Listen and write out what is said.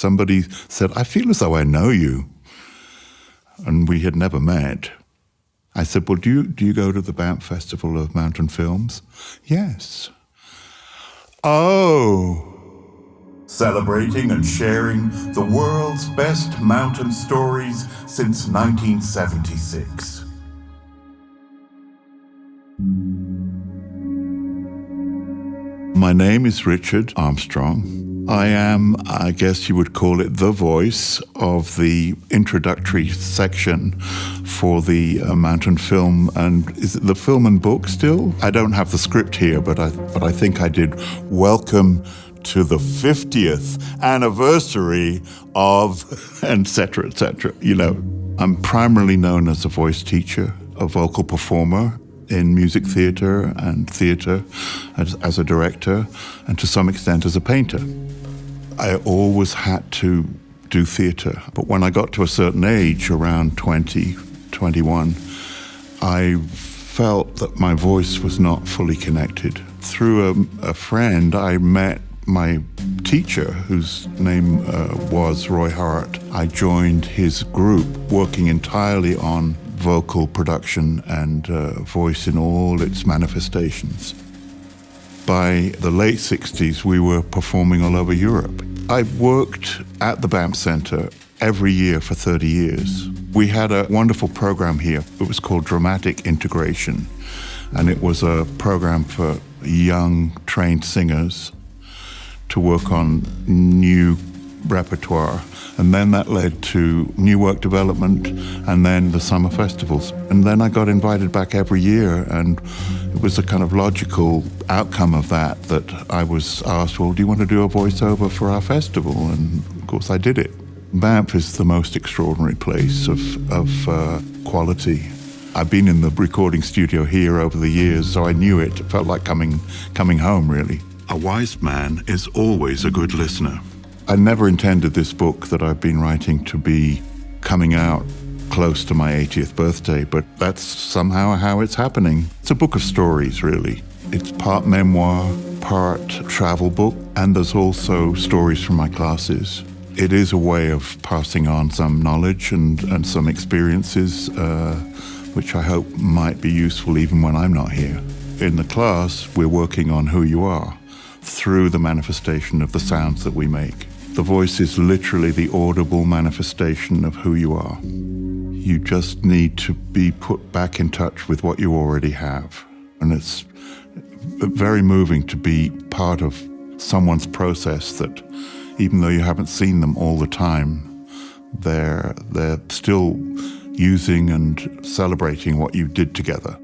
Somebody said, I feel as though I know you. And we had never met. I said, well, do you go to the Banff Festival of Mountain Films? Yes. Oh. Celebrating and sharing the world's best mountain stories since 1976. My name is Richard Armstrong. I am, I guess you would call it, the voice of the introductory section for the mountain film. And is it the film and book still? I don't have the script here, but I think I did. Welcome to the 50th anniversary of, et cetera, et cetera. You know, I'm primarily known as a voice teacher, a vocal performer in music theatre and theatre, as a director, and to some extent as a painter. I always had to do theatre, but when I got to a certain age, around 20, 21, I felt that my voice was not fully connected. Through a friend, I met my teacher, whose name was Roy Hart. I joined his group, working entirely on vocal production and voice in all its manifestations. By the late 60s, we were performing all over Europe. I worked at the Banff Centre every year for 30 years. We had a wonderful program here. It was called Dramatic Integration, and it was a program for young trained singers to work on new repertoire. And then that led to new work development and then the summer festivals. And then I got invited back every year, and it was a kind of logical outcome of that I was asked, well, do you want to do a voiceover for our festival? And of course I did it. Banff is the most extraordinary place of quality. I've been in the recording studio here over the years, so I knew it. It felt like coming home, really. A wise man is always a good listener. I never intended this book that I've been writing to be coming out close to my 80th birthday, but that's somehow how it's happening. It's a book of stories, really. It's part memoir, part travel book, and there's also stories from my classes. It is a way of passing on some knowledge and some experiences, which I hope might be useful even when I'm not here. In the class, we're working on who you are through the manifestation of the sounds that we make. The voice is literally the audible manifestation of who you are. You just need to be put back in touch with what you already have. And it's very moving to be part of someone's process that, even though you haven't seen them all the time, they're still using and celebrating what you did together.